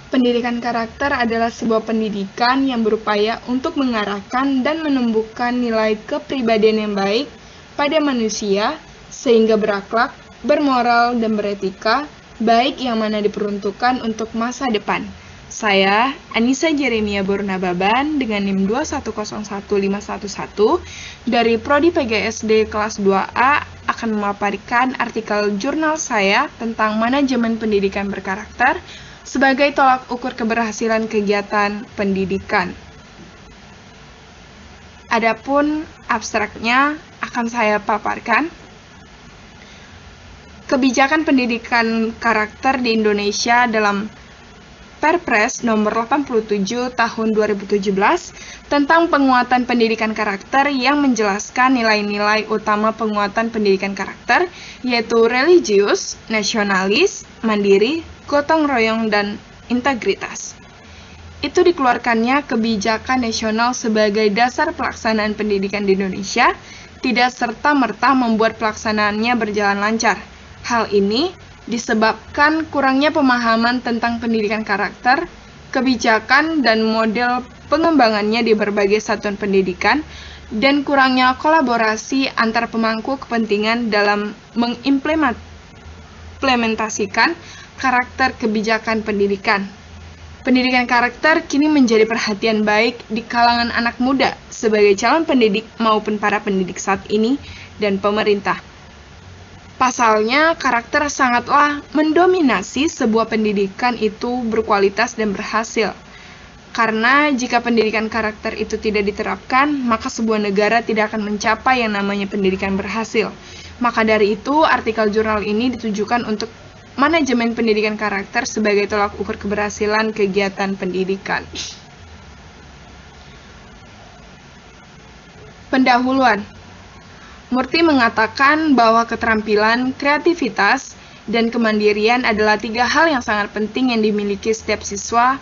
Pendidikan karakter adalah sebuah pendidikan yang berupaya untuk mengarahkan dan menumbuhkan nilai kepribadian yang baik pada manusia sehingga berakhlak, bermoral, dan beretika, baik yang mana diperuntukkan untuk masa depan. Saya, Anissa Jeremia Bornababan dengan NIM 2101511 dari Prodi PGSD kelas 2A akan memaparkan artikel jurnal saya tentang manajemen pendidikan berkarakter sebagai tolak ukur keberhasilan kegiatan pendidikan. Adapun abstraknya akan saya paparkan. Kebijakan pendidikan karakter di Indonesia dalam Perpres nomor 87 tahun 2017 tentang penguatan pendidikan karakter yang menjelaskan nilai-nilai utama penguatan pendidikan karakter, yaitu religius, nasionalis, mandiri, gotong royong, dan integritas. Itu dikeluarkannya kebijakan nasional sebagai dasar pelaksanaan pendidikan di Indonesia, tidak serta-merta membuat pelaksanaannya berjalan lancar. Hal ini disebabkan kurangnya pemahaman tentang pendidikan karakter, kebijakan, dan model pengembangannya di berbagai satuan pendidikan, dan kurangnya kolaborasi antar pemangku kepentingan dalam mengimplementasikan karakter kebijakan pendidikan. Pendidikan karakter kini menjadi perhatian baik di kalangan anak muda sebagai calon pendidik maupun para pendidik saat ini dan pemerintah. Pasalnya, karakter sangatlah mendominasi sebuah pendidikan itu berkualitas dan berhasil. Karena jika pendidikan karakter itu tidak diterapkan, maka sebuah negara tidak akan mencapai yang namanya pendidikan berhasil. Maka dari itu, artikel jurnal ini ditujukan untuk manajemen pendidikan karakter sebagai tolak ukur keberhasilan kegiatan pendidikan. Pendahuluan. Murti mengatakan bahwa keterampilan, kreativitas, dan kemandirian adalah 3 hal yang sangat penting yang dimiliki setiap siswa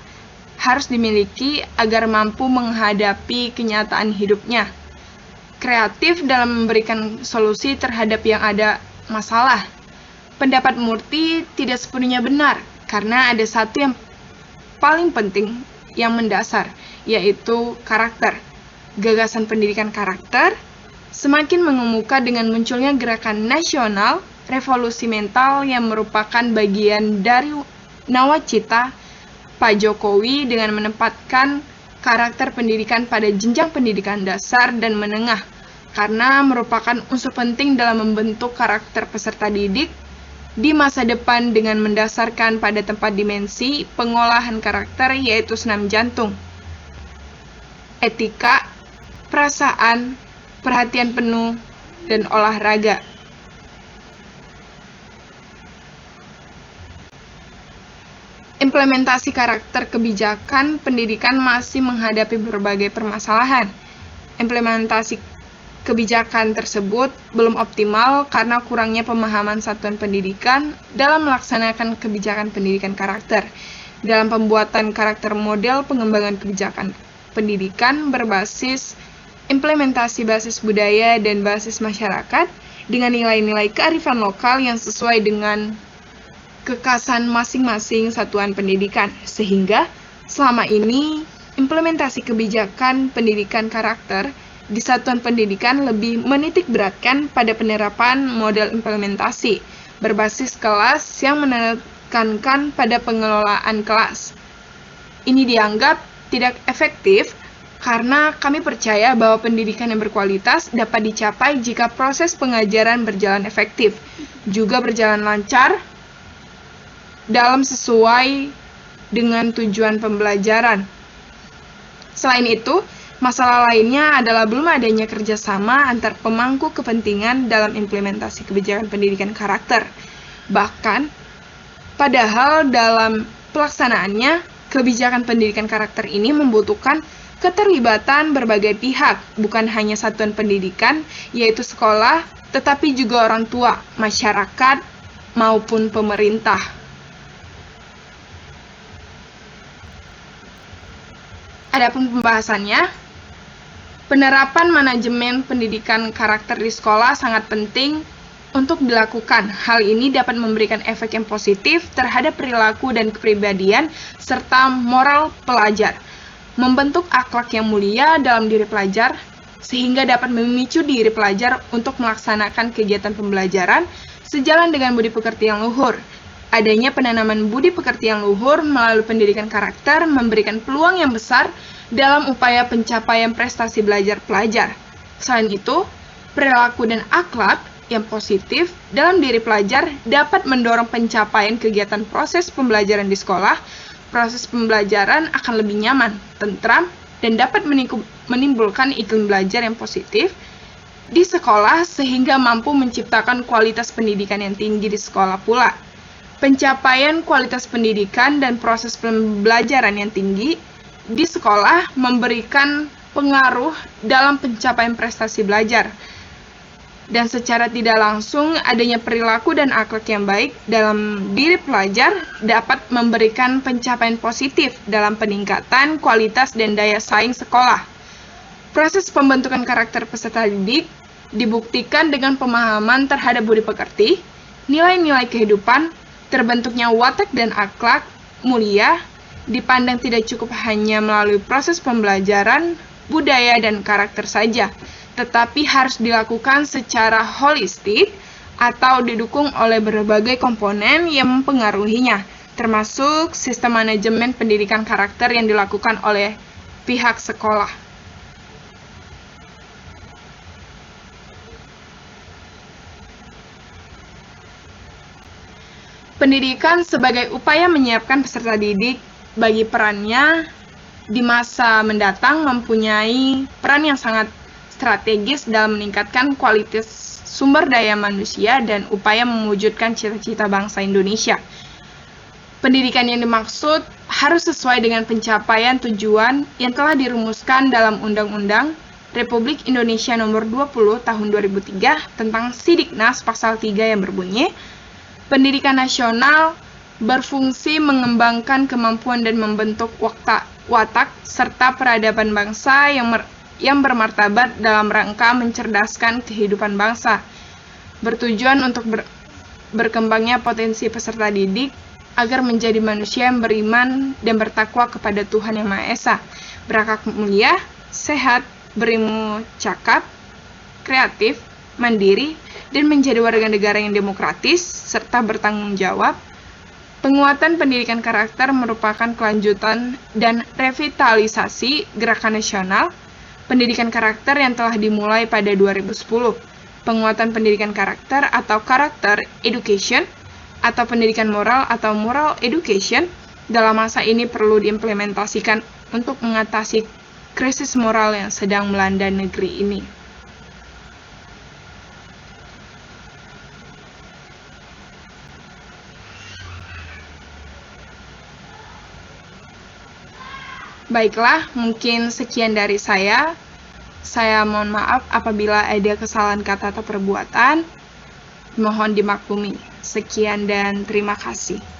harus dimiliki agar mampu menghadapi kenyataan hidupnya. Kreatif dalam memberikan solusi terhadap yang ada masalah. Pendapat Murti tidak sepenuhnya benar, karena ada satu yang paling penting yang mendasar, yaitu karakter. Gagasan pendidikan karakter semakin mengemuka dengan munculnya gerakan nasional revolusi mental yang merupakan bagian dari nawacita Pak Jokowi dengan menempatkan karakter pendidikan pada jenjang pendidikan dasar dan menengah karena merupakan unsur penting dalam membentuk karakter peserta didik di masa depan dengan mendasarkan pada tempat dimensi pengolahan karakter yaitu senam jantung, etika, perasaan, perhatian penuh, dan olahraga. Implementasi karakter kebijakan pendidikan masih menghadapi berbagai permasalahan. Implementasi kebijakan tersebut belum optimal karena kurangnya pemahaman satuan pendidikan dalam melaksanakan kebijakan pendidikan karakter. Dalam pembuatan karakter model pengembangan kebijakan pendidikan berbasis implementasi basis budaya dan basis masyarakat dengan nilai-nilai kearifan lokal yang sesuai dengan kekhasan masing-masing satuan pendidikan, sehingga selama ini implementasi kebijakan pendidikan karakter di satuan pendidikan lebih menitik beratkan pada penerapan model implementasi berbasis kelas yang menekankan pada pengelolaan kelas. Ini dianggap tidak efektif karena kami percaya bahwa pendidikan yang berkualitas dapat dicapai jika proses pengajaran berjalan efektif, juga berjalan lancar dalam sesuai dengan tujuan pembelajaran. Selain itu, masalah lainnya adalah belum adanya kerjasama antar pemangku kepentingan dalam implementasi kebijakan pendidikan karakter. Bahkan, padahal dalam pelaksanaannya, kebijakan pendidikan karakter ini membutuhkan keterlibatan berbagai pihak, bukan hanya satuan pendidikan, yaitu sekolah, tetapi juga orang tua, masyarakat, maupun pemerintah. Adapun pembahasannya, penerapan manajemen pendidikan karakter di sekolah sangat penting untuk dilakukan. Hal ini dapat memberikan efek yang positif terhadap perilaku dan kepribadian serta moral pelajar, membentuk akhlak yang mulia dalam diri pelajar, sehingga dapat memicu diri pelajar untuk melaksanakan kegiatan pembelajaran sejalan dengan budi pekerti yang luhur. Adanya penanaman budi pekerti yang luhur melalui pendidikan karakter memberikan peluang yang besar dalam upaya pencapaian prestasi belajar pelajar. Selain itu, perilaku dan akhlak yang positif dalam diri pelajar dapat mendorong pencapaian kegiatan proses pembelajaran di sekolah. Proses pembelajaran akan lebih nyaman, tentram, dan dapat menimbulkan iklim belajar yang positif di sekolah sehingga mampu menciptakan kualitas pendidikan yang tinggi di sekolah pula. Pencapaian kualitas pendidikan dan proses pembelajaran yang tinggi di sekolah memberikan pengaruh dalam pencapaian prestasi belajar. Dan secara tidak langsung, adanya perilaku dan akhlak yang baik dalam diri pelajar dapat memberikan pencapaian positif dalam peningkatan kualitas dan daya saing sekolah. Proses pembentukan karakter peserta didik dibuktikan dengan pemahaman terhadap budi pekerti, nilai-nilai kehidupan, terbentuknya watak dan akhlak mulia, dipandang tidak cukup hanya melalui proses pembelajaran, budaya, dan karakter saja, tetapi harus dilakukan secara holistik atau didukung oleh berbagai komponen yang mempengaruhinya, termasuk sistem manajemen pendidikan karakter yang dilakukan oleh pihak sekolah. Pendidikan sebagai upaya menyiapkan peserta didik bagi perannya di masa mendatang mempunyai peran yang sangat strategis dalam meningkatkan kualitas sumber daya manusia dan upaya mewujudkan cita-cita bangsa Indonesia. Pendidikan yang dimaksud harus sesuai dengan pencapaian tujuan yang telah dirumuskan dalam Undang-Undang Republik Indonesia Nomor 20 Tahun 2003 tentang Sidiknas Pasal 3 yang berbunyi, pendidikan nasional berfungsi mengembangkan kemampuan dan membentuk watak serta peradaban bangsa yang bermartabat dalam rangka mencerdaskan kehidupan bangsa, bertujuan untuk berkembangnya potensi peserta didik agar menjadi manusia yang beriman dan bertakwa kepada Tuhan Yang Maha Esa, berakhlak mulia, sehat, berilmu cakap, kreatif, mandiri, dan menjadi warga negara yang demokratis serta bertanggung jawab. Penguatan pendidikan karakter merupakan kelanjutan dan revitalisasi gerakan nasional pendidikan karakter yang telah dimulai pada 2010. Penguatan pendidikan karakter atau karakter education atau pendidikan moral atau moral education dalam masa ini perlu diimplementasikan untuk mengatasi krisis moral yang sedang melanda negeri ini. Baiklah, mungkin sekian dari saya. Saya mohon maaf apabila ada kesalahan kata atau perbuatan. Mohon dimaklumi. Sekian dan terima kasih.